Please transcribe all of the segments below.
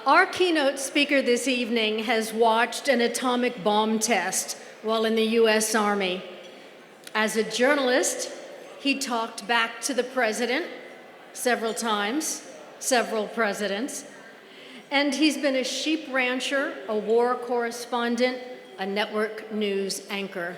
Our keynote speaker this evening has watched an atomic bomb test while in the U.S. Army. As a journalist, he talked back to the president several times, several presidents, and he's been a sheep rancher, a war correspondent, a network news anchor.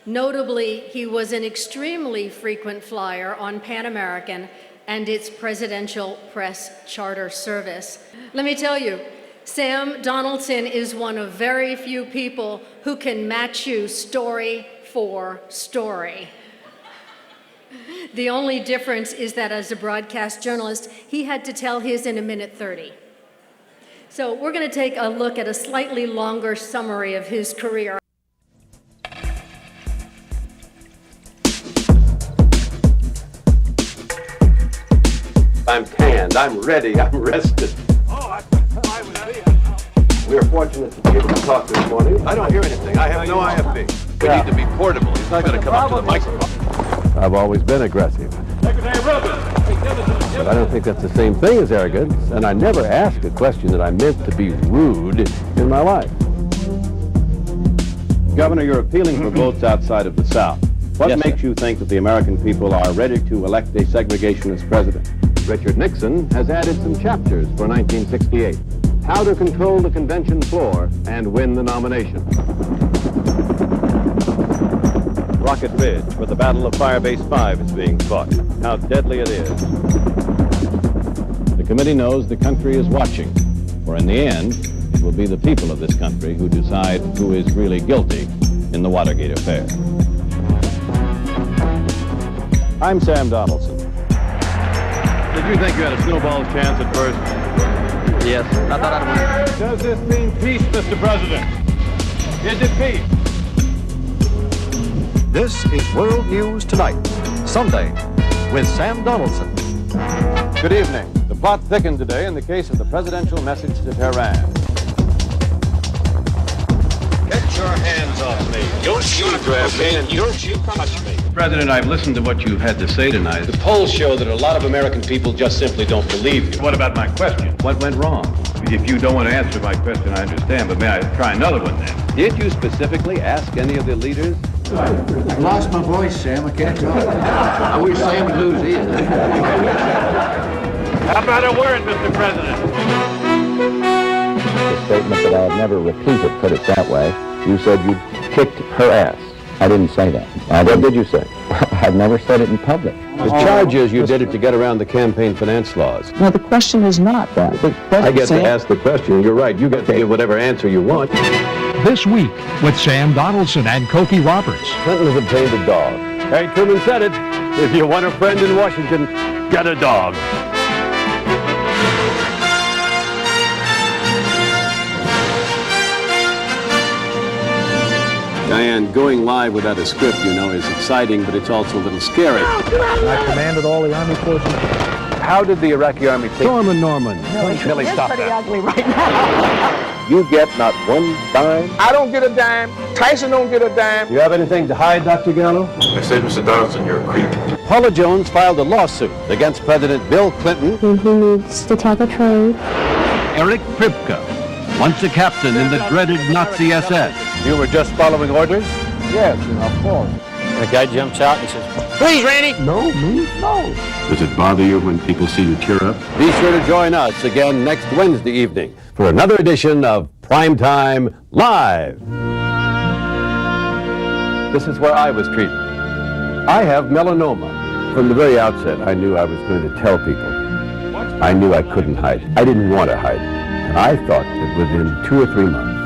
Notably, he was an extremely frequent flyer on Pan American and its presidential press charter service. Let me tell you, Sam Donaldson is one of very few people who can match you story for story. The only difference is that as a broadcast journalist, he had to tell his in a minute 30. So we're going to take a look at a slightly longer summary of his career. I'm tanned, I'm ready, I'm rested. We're fortunate to be able to talk this morning. I don't hear anything. I have no IFB. We need to be portable. He's not going to come up to the microphone. I've always been aggressive. Secretary Rubin. But I don't think that's the same thing as arrogance, and I never asked a question that I meant to be rude in my life. Governor, you're appealing for votes outside of the South. What Yes, makes sir. you think that the American people are ready to elect a segregationist president? Richard Nixon has added some chapters for 1968. How to control the convention floor and win the nomination. Rocket Ridge, where the Battle of Firebase 5 is being fought. How deadly it is. The committee knows the country is watching, for in the end, it will be the people of this country who decide who is really guilty in the Watergate affair. I'm Sam Donaldson. Did you think you had a snowball's chance at first? Yes, I thought I'd win. Does this mean peace, Mr. President? Is it peace? This is World News Tonight, Sunday, with Sam Donaldson. Good evening. The plot thickened today in the case of the presidential message to Tehran. Get your hands off me. Don't you grab me and don't you touch me. President, I've listened to what you've had to say tonight. The polls show that a lot of American people just simply don't believe you. What about my question? What went wrong? If you don't want to answer my question, I understand, but may I try another one then? Did you specifically ask any of the leaders? I've lost my voice, Sam. I can't talk. I wish Sam would lose his. How about a word, Mr. President? The statement that I have never repeated, put it that way. You said you kicked her ass. I didn't say that. What did you say? I've never said it in public. The charge is you did it to get around the campaign finance laws. No, the question is not that. I get to ask the question. You're right. You get to give whatever answer you want. This week with Sam Donaldson and Cokie Roberts. Clinton has obtained a dog. Harry Truman said it. If you want a friend in Washington, get a dog. Diane, going live without a script, you know, is exciting, but it's also a little scary. I commanded all the Army forces. How did the Iraqi army take... Norman. Millie, stop pretty that. ugly right now. You get not one dime? I don't get a dime. Tyson don't get a dime. You have anything to hide, Dr. Gallo? I said, Mr. Donaldson, you're a creep. Paula Jones filed a lawsuit against President Bill Clinton. He needs to tell the truth. Eric Pripka, once a captain in the dreaded Nazi SS. You were just following orders? Yes, of course. The guy jumps out and says, "Please, Randy." No, me? No. Does it bother you when people see you tear up? Be sure to join us again next Wednesday evening for another edition of Primetime Live. This is where I was treated. I have melanoma. From the very outset, I knew I was going to tell people. I knew I couldn't hide it. I didn't want to hide it. And I thought that within 2 or 3 months,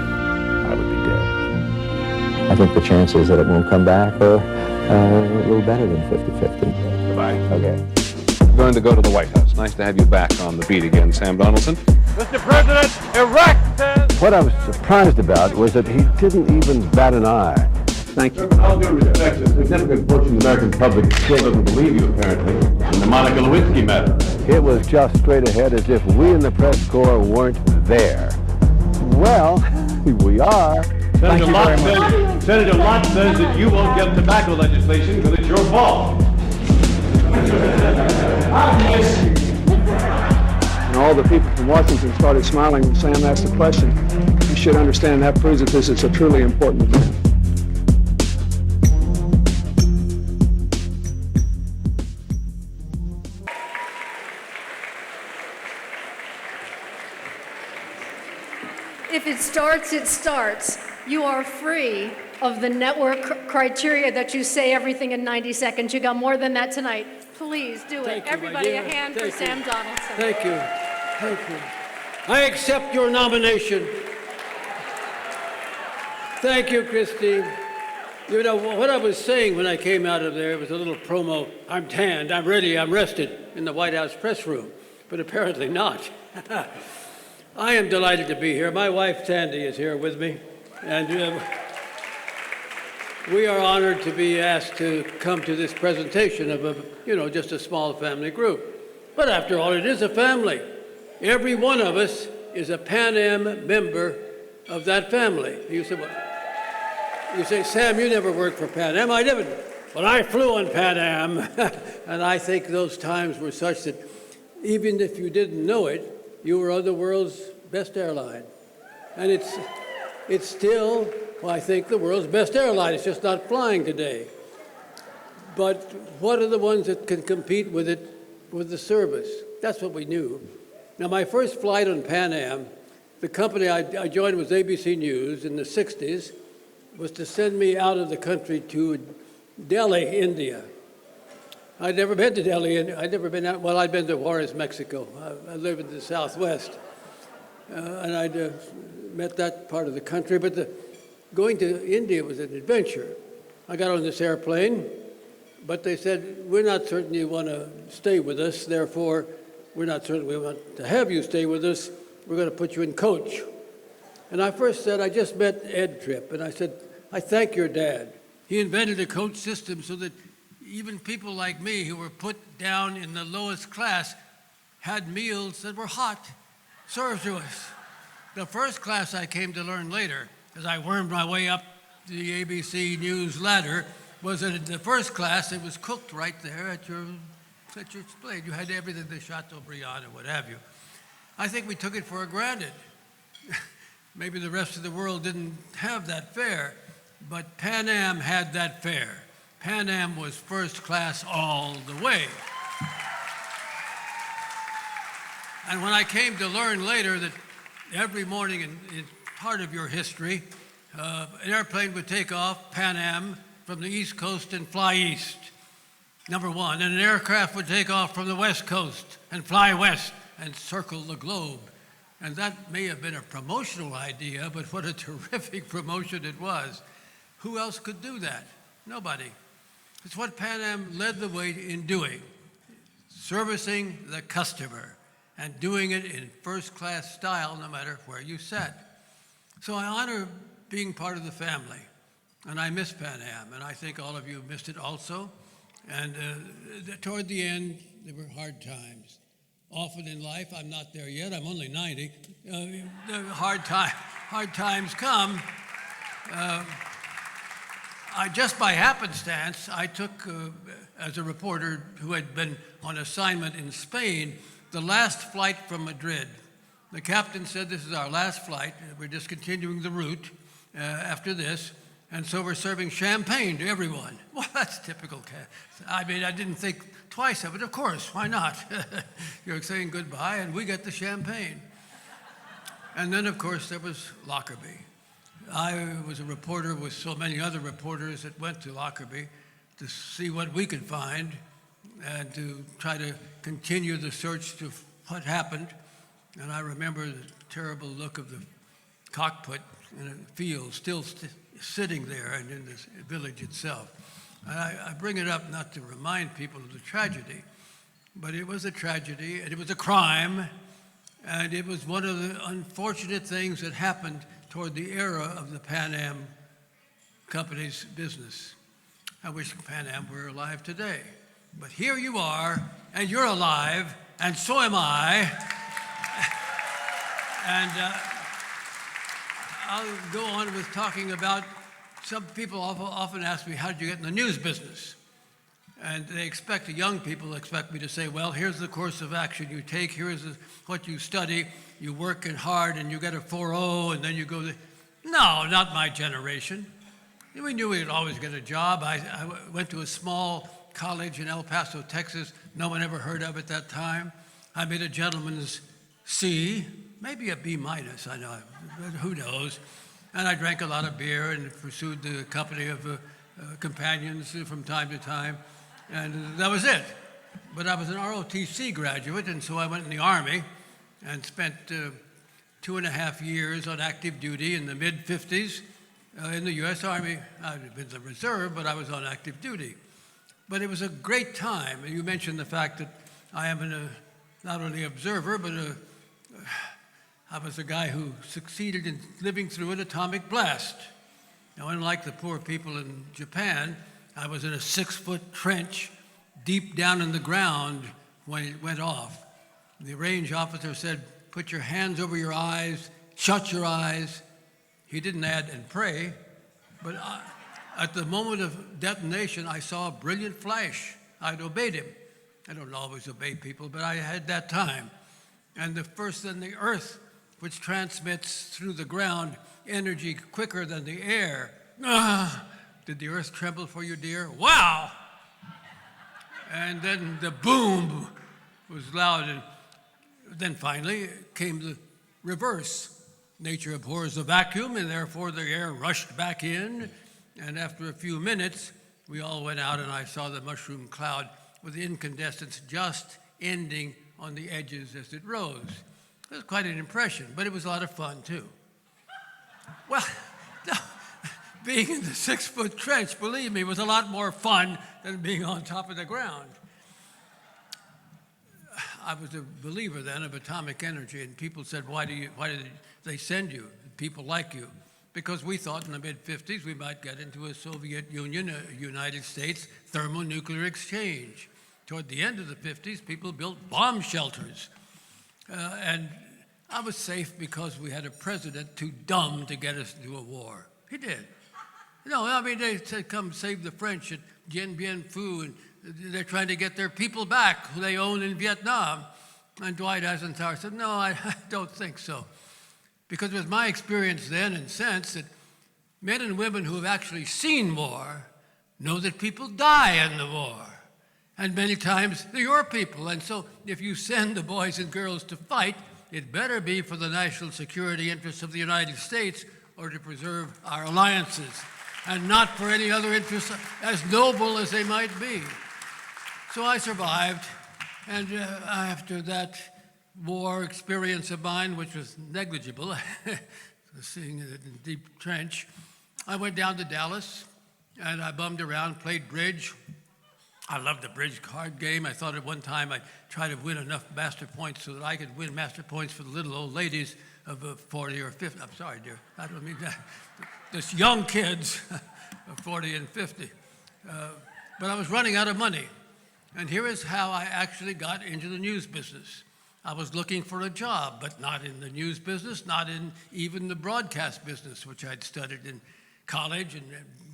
I would be dead. I think the chances that it won't come back are a little better than 50-50. Goodbye. Okay. I'm going to go to the White House. Nice to have you back on the beat again, Sam Donaldson. Mr. President, Iraq says... What I was surprised about was that he didn't even bat an eye. Thank you. With all due respect, a significant portion of the American public still doesn't believe you, apparently, in the Monica Lewinsky matter. It was just straight ahead as if we in the press corps weren't there. Well, we are. Senator Lott says that you won't get tobacco legislation because it's your fault. You all the people from Washington started smiling when Sam asked the question, you should understand that proves that this is a truly important event. If it starts, it starts. You are free of the network criteria that you say everything in 90 seconds. You got more than that tonight. Please do it. Thank you, Everybody, my a dear. hand Thank for you. Sam Donaldson. Thank you. Thank you. I accept your nomination. Thank you, Christine. You know, what I was saying when I came out of there was a little promo. I'm tanned, I'm ready, I'm rested in the White House press room, but apparently not. I am delighted to be here. My wife, Tandy, is here with me, and we are honored to be asked to come to this presentation of just a small family group. But after all, it is a family. Every one of us is a Pan Am member of that family. You say, well, you say, Sam, you never worked for Pan Am. I didn't. Well, I flew on Pan Am, and I think those times were such that even if you didn't know it, you were on the world's best airline. And it's still, well, I think, the world's best airline. It's just not flying today. But what are the ones that can compete with it, with the service? That's what we knew. Now, my first flight on Pan Am, the company I joined was ABC News in the 60s, was to send me out of the country to Delhi, India. I'd never been to Delhi, and I'd never been out. Well, I'd been to Juarez, Mexico. I live in the Southwest, and I'd met that part of the country. But going to India was an adventure. I got on this airplane, but they said, we're not certain you want to stay with us, therefore, we're not certain we want to have you stay with us. We're going to put you in coach. And I first said, I just met Ed Tripp, and I said, I thank your dad. He invented a coach system so that even people like me who were put down in the lowest class had meals that were hot, served to us. The first class I came to learn later, as I wormed my way up the ABC News ladder, was that in the first class it was cooked right there at your plate. You had everything, the Chateaubriand and what have you. I think we took it for granted. Maybe the rest of the world didn't have that fare, but Pan Am had that fare. Pan Am was first class all the way. And when I came to learn later that every morning in part of your history, an airplane would take off, Pan Am, from the East Coast and fly east, number one. And an aircraft would take off from the West Coast and fly west and circle the globe. And that may have been a promotional idea, but what a terrific promotion it was. Who else could do that? Nobody. It's what Pan Am led the way in doing, servicing the customer and doing it in first-class style no matter where you sat. So I honor being part of the family, and I miss Pan Am, and I think all of you missed it also. And toward the end, there were hard times. Often in life, I'm not there yet, I'm only 90, hard times come. Just by happenstance, I took, as a reporter who had been on assignment in Spain, the last flight from Madrid. The captain said, this is our last flight. We're discontinuing the route after this. And so we're serving champagne to everyone. Well, that's typical. I mean, I didn't think twice of it. Of course, why not? You're saying goodbye, and we get the champagne. And then, of course, there was Lockerbie. I was a reporter with so many other reporters that went to Lockerbie to see what we could find and to try to continue the search to what happened. And I remember the terrible look of the cockpit in a field still sitting there and in this village itself. And I bring it up not to remind people of the tragedy, but it was a tragedy, and it was a crime, and it was one of the unfortunate things that happened toward the era of the Pan Am company's business. I wish Pan Am were alive today. But here you are, and you're alive, and so am I. And I'll go on with talking about, some people often ask me, how did you get in the news business? And the young people expect me to say, well, here's the course of action you take, here's what you study, you work hard and you get a 4.0 and then you go, no, not my generation. We knew we'd always get a job. I went to a small college in El Paso, Texas. No one ever heard of at that time. I made a gentleman's C, maybe a B minus, I know, but who knows. And I drank a lot of beer and pursued the company of companions from time to time. And that was it. But I was an ROTC graduate, and so I went in the Army and spent 2.5 years on active duty in the mid-50s in the U.S. Army. I'd been in the reserve, but I was on active duty. But it was a great time. And you mentioned the fact that I am not only an observer, but I was a guy who succeeded in living through an atomic blast. Now, unlike the poor people in Japan, I was in a 6-foot trench deep down in the ground when it went off. The range officer said, put your hands over your eyes, shut your eyes. He didn't add and pray, but at the moment of detonation, I saw a brilliant flash. I'd obeyed him. I don't always obey people, but I had that time. And the earth, which transmits through the ground energy quicker than the air. Did the earth tremble for you, dear? Wow! And then the boom was loud, and then finally came the reverse. Nature abhors the vacuum, and therefore the air rushed back in. And after a few minutes, we all went out, and I saw the mushroom cloud with the incandescence just ending on the edges as it rose. It was quite an impression, but it was a lot of fun, too. Well, being in the 6-foot trench, believe me, was a lot more fun than being on top of the ground. I was a believer then of atomic energy, and people said, why did they send you? People like you. Because we thought in the mid-50s we might get into a Soviet Union, a United States thermonuclear exchange. Toward the end of the 50s, people built bomb shelters. And I was safe because we had a president too dumb to get us into a war. He did. No, I mean, they said, come save the French at Dien Bien Phu, and they're trying to get their people back who they own in Vietnam. And Dwight Eisenhower said, no, I don't think so. Because it was my experience then and since that men and women who have actually seen war know that people die in the war. And many times they're your people. And so if you send the boys and girls to fight, it better be for the national security interests of the United States or to preserve our alliances, and not for any other interests as noble as they might be. So I survived, and after that war experience of mine, which was negligible, seeing it in a deep trench, I went down to Dallas, and I bummed around, played bridge. I loved the bridge card game. I thought at one time I'd try to win enough master points so that I could win master points for the little old ladies of 40 or 50. I'm sorry, dear. I don't mean that. This young kids of 40 and 50. But I was running out of money. And here is how I actually got into the news business. I was looking for a job, but not in the news business, not in even the broadcast business, which I'd studied in college and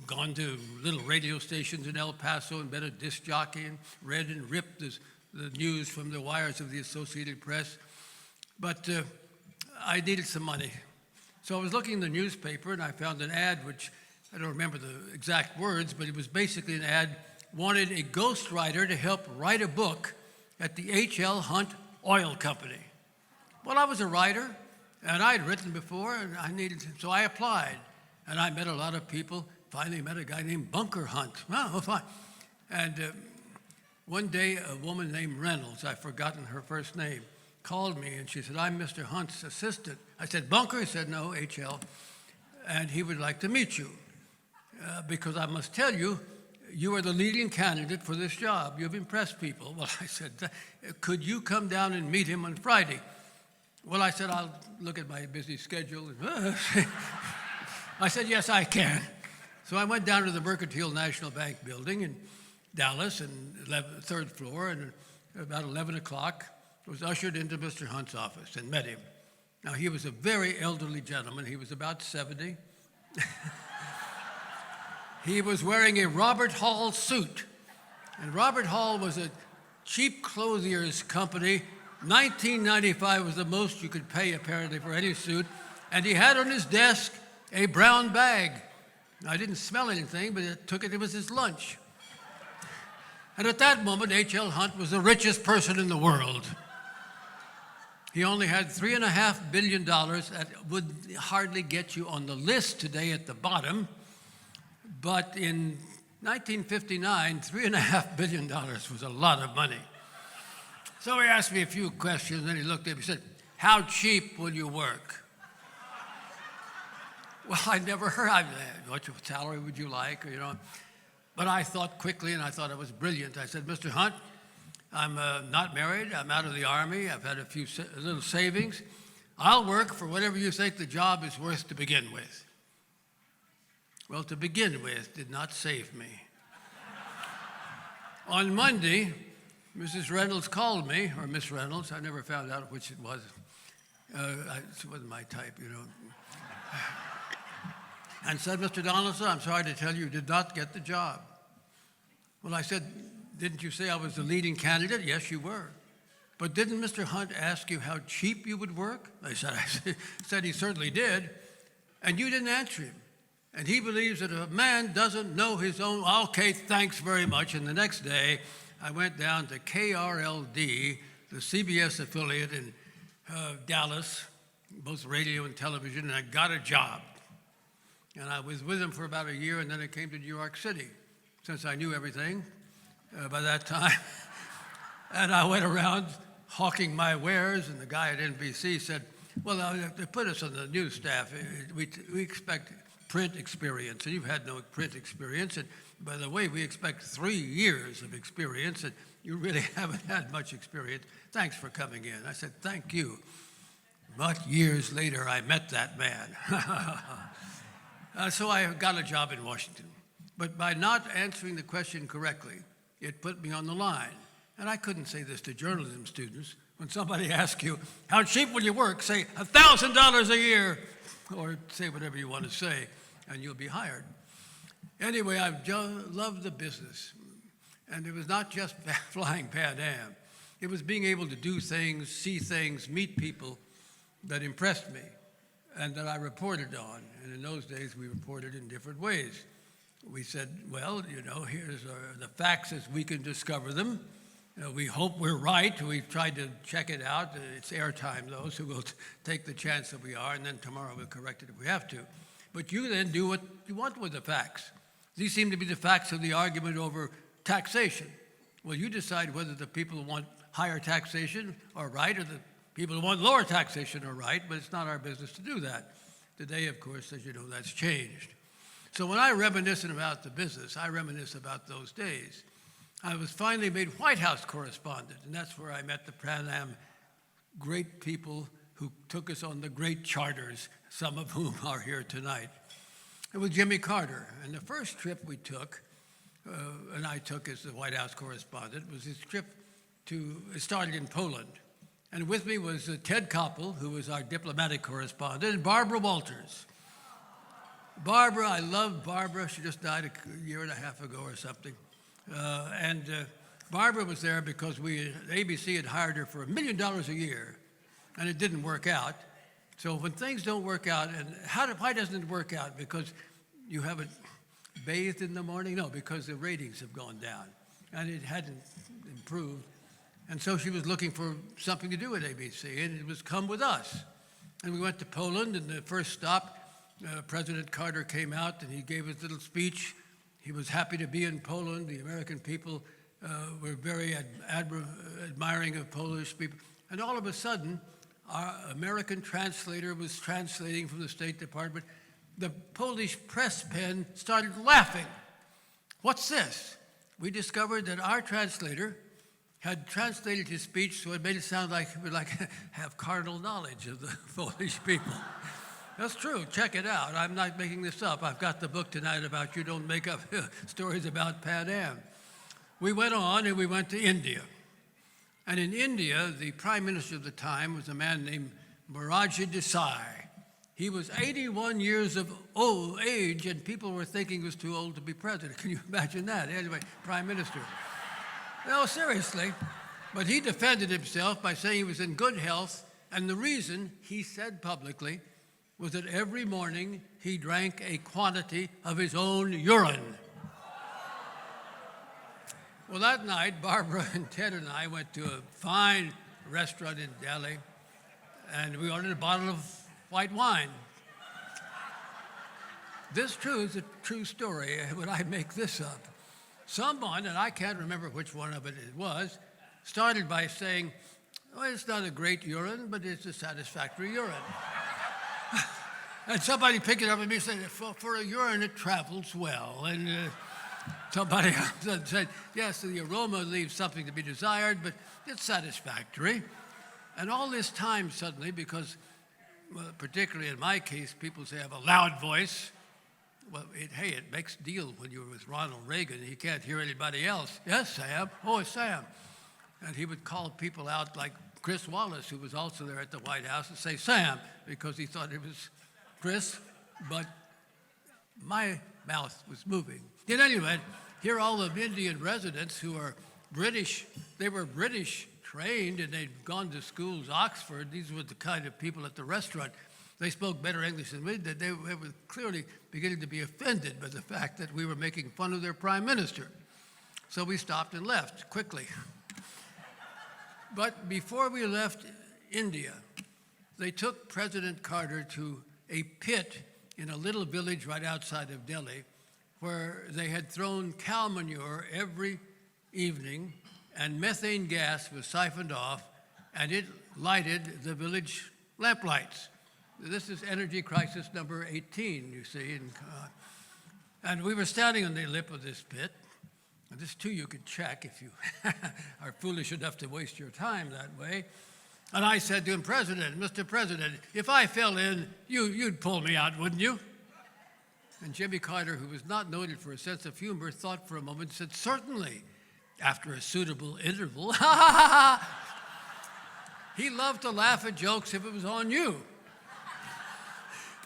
gone to little radio stations in El Paso and been a disc jockey and read and ripped the news from the wires of the Associated Press. But I needed some money. So I was looking in the newspaper and I found an ad, which I don't remember the exact words, but it was basically an ad, wanted a ghostwriter to help write a book at the H.L. Hunt Oil Company. Well, I was a writer, and I'd written before, and so I applied. And I met a lot of people. Finally met a guy named Bunker Hunt. Oh, fine. And one day, a woman named Reynolds, I've forgotten her first name, called me, and she said, I'm Mr. Hunt's assistant. I said, Bunker? He said, no, H.L. And he would like to meet you, because I must tell you, you are the leading candidate for this job. You've impressed people. Well, I said, could you come down and meet him on Friday? Well, I said, I'll look at my busy schedule. I said, yes, I can. So I went down to the Mercantile National Bank building in Dallas, and 3rd floor, and about 11 o'clock, was ushered into Mr. Hunt's office and met him. Now, he was a very elderly gentleman. He was about 70. He was wearing a Robert Hall suit, And Robert Hall was a cheap clothier's company. $19.95 was the most you could pay, apparently, for any suit. And he had on his desk a brown bag. I didn't smell anything, but it was his lunch. And at that moment, H.L. Hunt was the richest person in the world. He only had $3.5 billion. That would hardly get you on the list today at the bottom. But in 1959, $3.5 billion was a lot of money. So he asked me a few questions, and he looked at me and said, "How cheap will you work?" Well, I never heard of that. What salary would you like? Or, But I thought quickly, and I thought it was brilliant. I said, "Mr. Hunt, I'm not married. I'm out of the Army. I've had a few little savings. I'll work for whatever you think the job is worth to begin with." Well, to begin with did not save me. On Monday, Mrs. Reynolds called me, or Miss Reynolds. I never found out which it was. It wasn't my type, and said, "Mr. Donaldson, I'm sorry to tell you did not get the job." Well, I said, "Didn't you say I was the leading candidate?" "Yes, you were." "But didn't Mr. Hunt ask you how cheap you would work?" I said he certainly did. "And you didn't answer him. And he believes that if a man doesn't know his own," "Okay, thanks very much." And the next day, I went down to KRLD, the CBS affiliate in Dallas, both radio and television, and I got a job. And I was with him for about a year, and then I came to New York City, since I knew everything by that time. And I went around hawking my wares, and the guy at NBC said, "Well, they put us on the news staff. We expect print experience, and you've had no print experience. And by the way, we expect 3 years of experience, and you really haven't had much experience. Thanks for coming in." I said, "Thank you." But years later, I met that man. So I got a job in Washington. But by not answering the question correctly, it put me on the line. And I couldn't say this to journalism students. When somebody asks you, "How cheap will you work?" say, $1,000 a year, or say whatever you want to say, and you'll be hired. Anyway, I loved the business. And it was not just flying Pan Am. It was being able to do things, see things, meet people that impressed me and that I reported on. And in those days, we reported in different ways. We said, well, here's the facts as we can discover them. We hope we're right. We've tried to check it out. It's airtime, though, so we'll take the chance that we are, and then tomorrow we'll correct it if we have to. But you then do what you want with the facts. These seem to be the facts of the argument over taxation. Well, you decide whether the people who want higher taxation are right or the people who want lower taxation are right, but it's not our business to do that. Today, of course, as you know, that's changed. So when I reminisce about the business, I reminisce about those days. I was finally made White House correspondent, and that's where I met the Pan Am great people who took us on the great charters, some of whom are here tonight. It was Jimmy Carter, and the first trip we took, and I took as the White House correspondent, was his trip it started in Poland. And with me was Ted Koppel, who was our diplomatic correspondent, and Barbara Walters. Barbara, I love Barbara. She just died a year and a half ago or something. Barbara was there because ABC had hired her for $1 million a year, and it didn't work out. So when things don't work out, and why doesn't it work out? Because you haven't bathed in the morning? No, because the ratings have gone down, and it hadn't improved. And so she was looking for something to do at ABC, and it was come with us. And we went to Poland, and the first stop, President Carter came out, and he gave his little speech. He was happy to be in Poland. The American people were very admiring of Polish people. And all of a sudden, our American translator was translating from the State Department. The Polish press pen started laughing. What's this? We discovered that our translator had translated his speech so it made it sound like he would have carnal knowledge of the Polish people. That's true. Check it out. I'm not making this up. I've got the book tonight about You Don't Make Up Stories About Pan Am. We went on and we went to India. And in India, the prime minister of the time was a man named Morarji Desai. He was 81 years of age, and people were thinking he was too old to be president. Can you imagine that? Anyway, prime minister. No, seriously. But he defended himself by saying he was in good health, and the reason, he said publicly, was that every morning he drank a quantity of his own urine. Well, that night, Barbara and Ted and I went to a fine restaurant in Delhi, and we ordered a bottle of white wine. This too is a true story. When I make this up, someone, and I can't remember which one of it was, started by saying, well, it's not a great urine, but it's a satisfactory urine. And somebody picked it up and said, for a urine, it travels well. And somebody else said, yes, the aroma leaves something to be desired, but it's satisfactory. And all this time suddenly, because well, particularly in my case, people say I have a loud voice. Well, hey, it makes deal when you're with Ronald Reagan. He can't hear anybody else. Yes, Sam. Oh, it's Sam. And he would call people out like Chris Wallace, who was also there at the White House, and say, Sam, because he thought it was Chris, but my mouth was moving. In any event, here are all the Indian residents who are British. They were British trained, and they'd gone to schools, Oxford. These were the kind of people at the restaurant. They spoke better English than we did. They were clearly beginning to be offended by the fact that we were making fun of their prime minister. So we stopped and left quickly. But before we left India, they took President Carter to a pit in a little village right outside of Delhi where they had thrown cow manure every evening and methane gas was siphoned off and it lighted the village lamplights. This is energy crisis number 18, you see. And we were standing on the lip of this pit. And this, too, you could check if you are foolish enough to waste your time that way. And I said to him, President, Mr. President, if I fell in, you'd pull me out, wouldn't you? And Jimmy Carter, who was not noted for a sense of humor, thought for a moment and said, certainly, after a suitable interval. He loved to laugh at jokes if it was on you.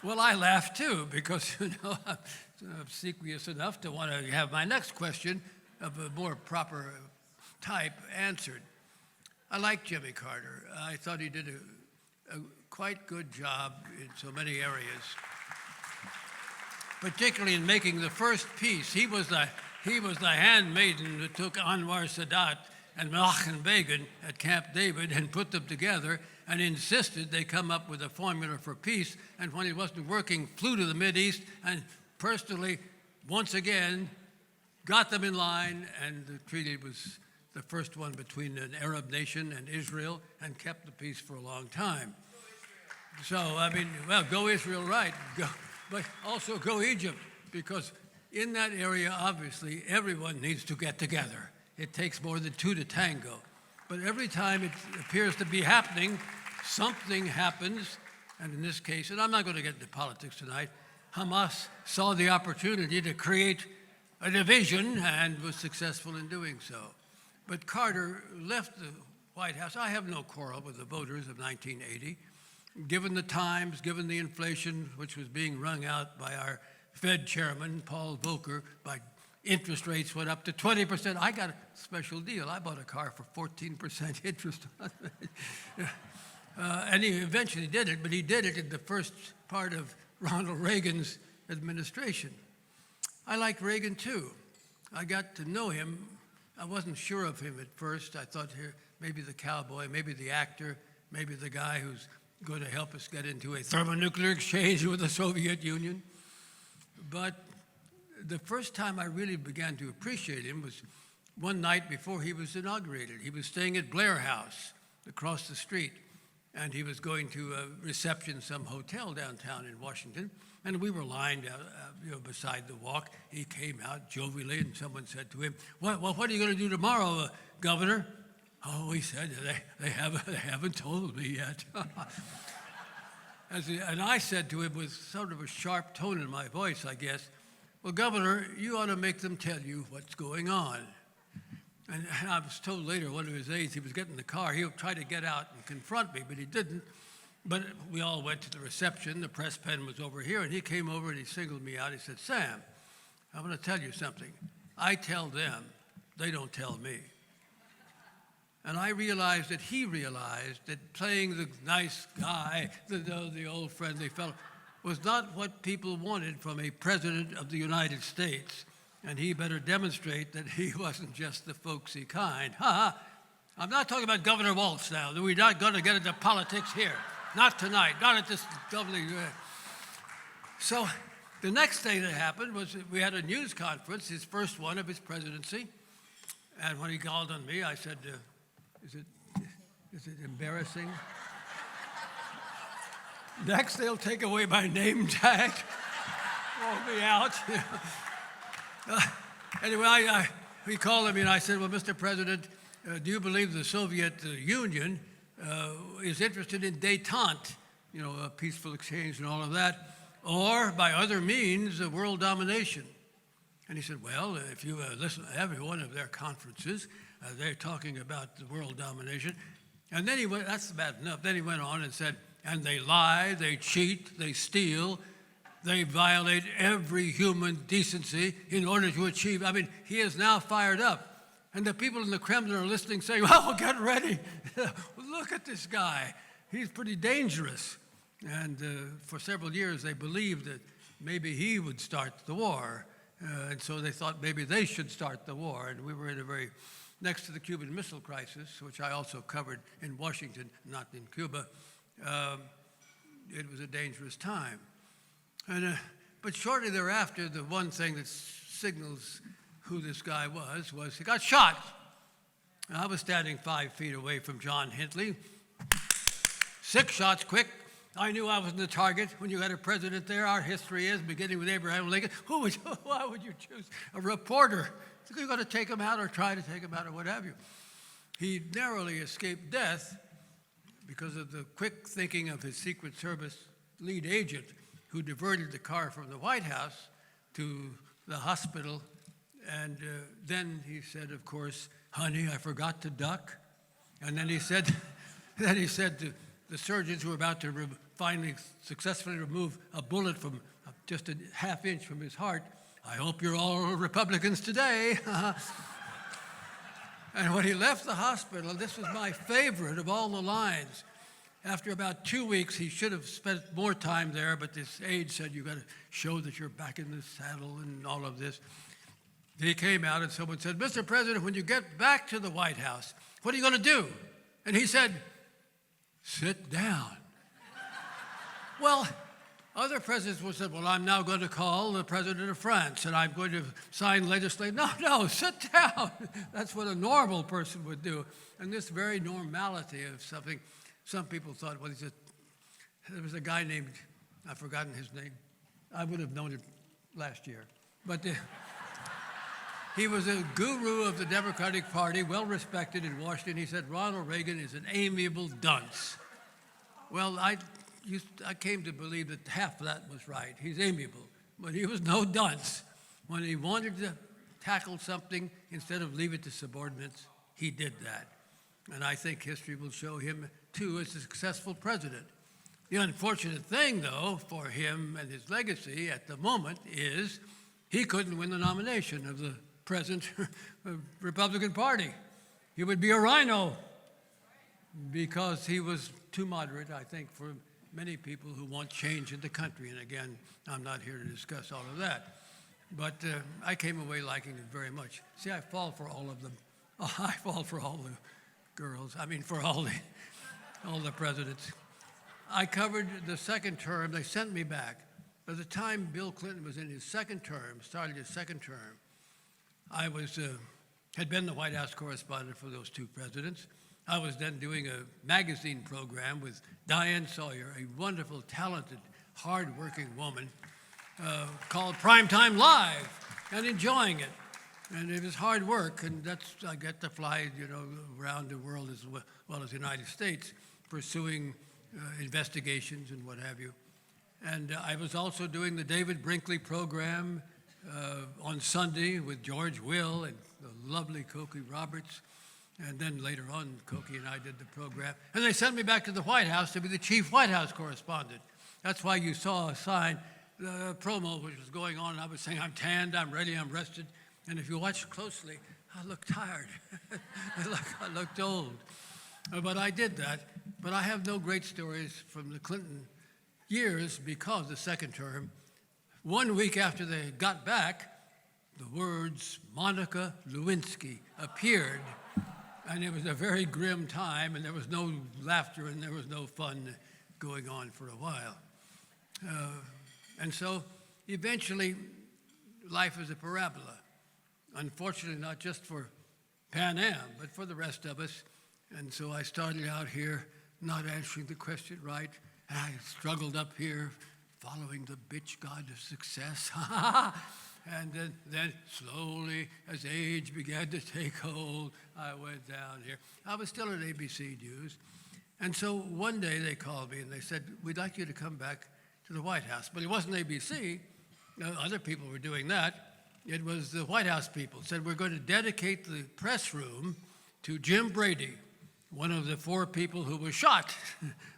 Well, I laughed too, because I'm obsequious enough to want to have my next question of a more proper type answered. I like Jimmy Carter. I thought he did a quite good job in so many areas, particularly in making the first peace. He was the handmaiden that took Anwar Sadat and Menachem Begin at Camp David and put them together and insisted they come up with a formula for peace, and when it wasn't working, flew to the Mideast and personally, once again, got them in line, and the treaty was the first one between an Arab nation and Israel and kept the peace for a long time. So, I mean, well, go Israel, right, but also go Egypt, because in that area, obviously, everyone needs to get together. It takes more than two to tango. But every time it appears to be happening, something happens, and in this case, and I'm not going to get into politics tonight, Hamas saw the opportunity to create a division and was successful in doing so. But Carter left the White House. I have no quarrel with the voters of 1980. Given the times, given the inflation which was being wrung out by our Fed chairman, Paul Volcker, by interest rates went up to 20%. I got a special deal. I bought a car for 14% interest on it. And he eventually did it, but he did it in the first part of Ronald Reagan's administration. I liked Reagan too. I got to know him. I wasn't sure of him at first. I thought here, maybe the cowboy, maybe the actor, maybe the guy who's going to help us get into a thermonuclear exchange with the Soviet Union. But the first time I really began to appreciate him was one night before he was inaugurated. He was staying at Blair House across the street, and he was going to a reception, some hotel downtown in Washington, and we were lined beside the walk. He came out jovially, and someone said to him, what are you going to do tomorrow, Governor? Oh, he said, they haven't told me yet. And I said to him with sort of a sharp tone in my voice, I guess, well, Governor, you ought to make them tell you what's going on. And I was told later, one of his aides, he was getting in the car, he would try to get out and confront me, but he didn't. But we all went to the reception, the press pen was over here, and he came over and he singled me out. He said, Sam, I'm going to tell you something. I tell them, they don't tell me. And I realized that he realized that playing the nice guy, the old friendly fellow, was not what people wanted from a president of the United States. And he better demonstrate that he wasn't just the folksy kind. I'm not talking about Governor Waltz now. We're not going to get into politics here. Not tonight. Not at this lovely... So the next thing that happened was we had a news conference, his first one of his presidency. And when he called on me, I said, is it embarrassing? Next, they'll take away my name tag, throw me out. Anyway, he called me and I said, well, Mr. President, do you believe the Soviet Union is interested in détente, a peaceful exchange and all of that, or by other means, world domination? And he said, well, if you listen to every one of their conferences, they're talking about the world domination. And then he went, that's bad enough. Then he went on and said, and they lie, they cheat, they steal, they violate every human decency in order to achieve. I mean, he is now fired up. And the people in the Kremlin are listening saying, well, get ready. Look at this guy. He's pretty dangerous. And for several years, they believed that maybe he would start the war. And so they thought maybe they should start the war. And we were in next to the Cuban Missile Crisis, which I also covered in Washington, not in Cuba. It was a dangerous time. But shortly thereafter, the one thing that signals who this guy was he got shot. I was standing 5 feet away from John Hinckley. 6 shots quick. I knew I wasn't the target. When you had a president there, our history is, beginning with Abraham Lincoln, why would you choose a reporter? You're going to take him out or try to take him out or what have you. He narrowly escaped death because of the quick thinking of his Secret Service lead agent who diverted the car from the White House to the hospital. And then he said, of course, honey, I forgot to duck. And then he said to the surgeons who were about to finally successfully remove a bullet from just a ½ inch from his heart, I hope you're all Republicans today. And when he left the hospital, this was my favorite of all the lines. After about 2 weeks, he should have spent more time there, but this aide said, you got to show that you're back in the saddle and all of this. He came out and someone said, Mr. President, when you get back to the White House, what are you going to do? And he said, sit down. Well, other presidents would say, well, I'm now going to call the president of France and I'm going to sign legislation. No, sit down. That's what a normal person would do. And this very normality of something, some people thought, well, there was a guy named, I've forgotten his name. I would have known it last year. But he was a guru of the Democratic Party, well respected in Washington. He said, Ronald Reagan is an amiable dunce. Well, I came to believe that half of that was right. He's amiable, but he was no dunce. When he wanted to tackle something, instead of leave it to subordinates, he did that. And I think history will show him, too, as a successful president. The unfortunate thing, though, for him and his legacy at the moment is he couldn't win the nomination of the present Republican Party. He would be a rhino because he was too moderate, I think, for many people who want change in the country. And again, I'm not here to discuss all of that. But I came away liking it very much. See, I fall for all of them. Oh, I fall for all the girls. I mean, for all the presidents. I covered the second term. They sent me back. By the time Bill Clinton was in his second term, started his second term, I had been the White House correspondent for those two presidents. I was then doing a magazine program with Diane Sawyer, a wonderful, talented, hard-working woman, called Primetime Live, and enjoying it. And it was hard work, and I get to fly, around the world as well as the United States, pursuing investigations and what have you. And I was also doing the David Brinkley program on Sunday with George Will and the lovely Cokie Roberts. And then later on, Cokie and I did the program. And they sent me back to the White House to be the chief White House correspondent. That's why you saw a sign, the promo which was going on, and I was saying, I'm tanned, I'm ready, I'm rested. And if you watch closely, I look tired. I looked old. But I did that. But I have no great stories from the Clinton years because the second term. 1 week after they got back, the words Monica Lewinsky appeared. And it was a very grim time, and there was no laughter and there was no fun going on for a while. And so eventually, life is a parabola. Unfortunately, not just for Pan Am, but for the rest of us. And so I started out here not answering the question right. And I struggled up here following the bitch god of success. And then slowly, as age began to take hold, I went down here. I was still at ABC News. And so one day they called me and they said, we'd like you to come back to the White House. But it wasn't ABC. Other people were doing that. It was the White House people said, we're going to dedicate the press room to Jim Brady, one of the 4 people who was shot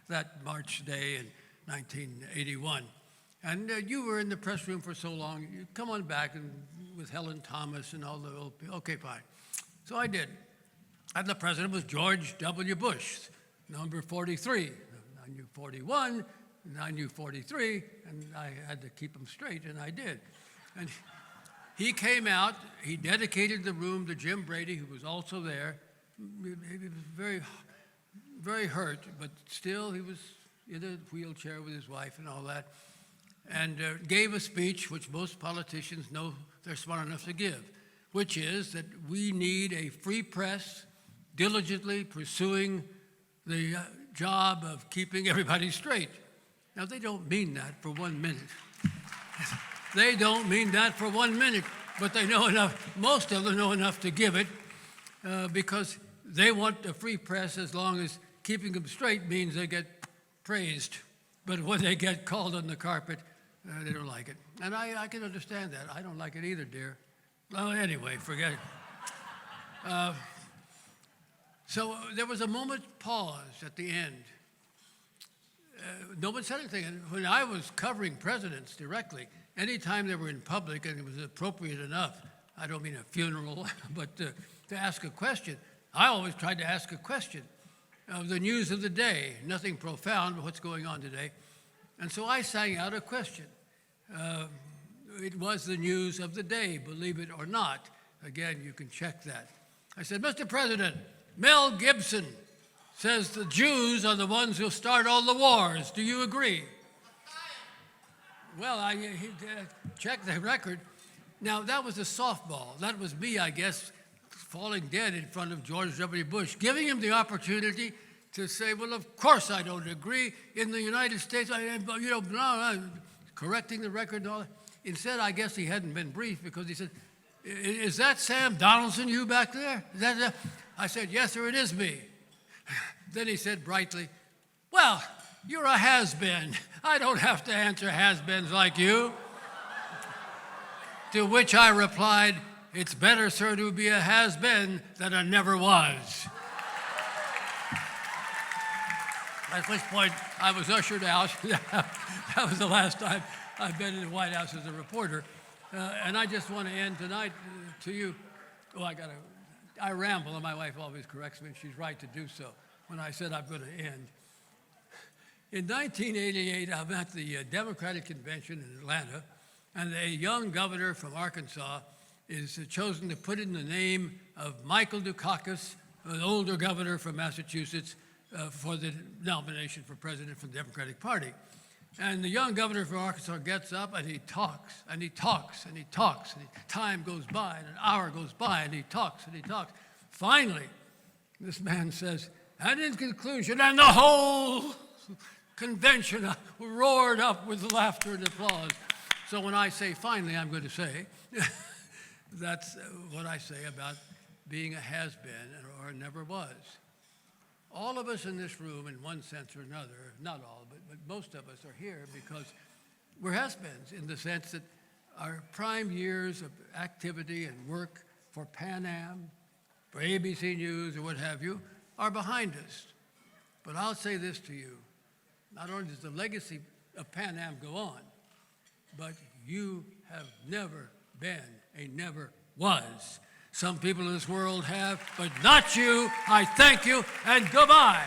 that March day in 1981. And you were in the press room for so long, you come on back and with Helen Thomas and all the old people. Okay, fine. So I did. And the president was George W. Bush, number 43. I knew 41, and I knew 43, and I had to keep them straight, and I did. And he came out, he dedicated the room to Jim Brady, who was also there. He was very, very hurt, but still he was in a wheelchair with his wife and all that, and gave a speech which most politicians know they're smart enough to give, which is that we need a free press diligently pursuing the job of keeping everybody straight. Now, they don't mean that for 1 minute. They don't mean that for 1 minute, but they know enough, most of them know enough to give it because they want a free press as long as keeping them straight means they get praised. But when they get called on the carpet, they don't like it. And I can understand that. I don't like it either, dear. Well, anyway, forget it. So there was a moment pause at the end. No one said anything. And when I was covering presidents directly, anytime they were in public and it was appropriate enough, I don't mean a funeral, but to ask a question, I always tried to ask a question of the news of the day, nothing profound, but what's going on today. And so I sang out a question. It was the news of the day, believe it or not. Again, you can check that. I said, Mr. President, Mel Gibson says the Jews are the ones who start all the wars. Do you agree? Well, he checked the record. Now, that was a softball. That was me, I guess, falling dead in front of George W. Bush, giving him the opportunity to say, well, of course I don't agree. In the United States, correcting the record and all that. Instead, I guess he hadn't been briefed because he said, is that Sam Donaldson, you back there? Is that? I said, yes, sir, it is me. Then he said brightly, well, you're a has-been. I don't have to answer has-beens like you. To which I replied, it's better, sir, to be a has-been than a never was. At which point, I was ushered out. That was the last time I've been in the White House as a reporter. And I just want to end tonight to you. Oh, I ramble, and my wife always corrects me, and she's right to do so when I said I'm going to end. In 1988, I'm at the Democratic Convention in Atlanta, and a young governor from Arkansas is chosen to put in the name of Michael Dukakis, an older governor from Massachusetts, for the nomination for president for the Democratic Party. And the young governor from Arkansas gets up and he talks, and he talks, and he talks, and time goes by, and an hour goes by, and he talks, and he talks. Finally, this man says, and in conclusion, and the whole convention roared up with laughter and applause. So when I say finally, I'm going to say, that's what I say about being a has-been or never was. All of us in this room, in one sense or another, not all, but most of us are here because we're has-beens in the sense that our prime years of activity and work for Pan Am, for ABC News or what have you, are behind us. But I'll say this to you, not only does the legacy of Pan Am go on, but you have never been a never was. Some people in this world have, but not you. I thank you, and goodbye.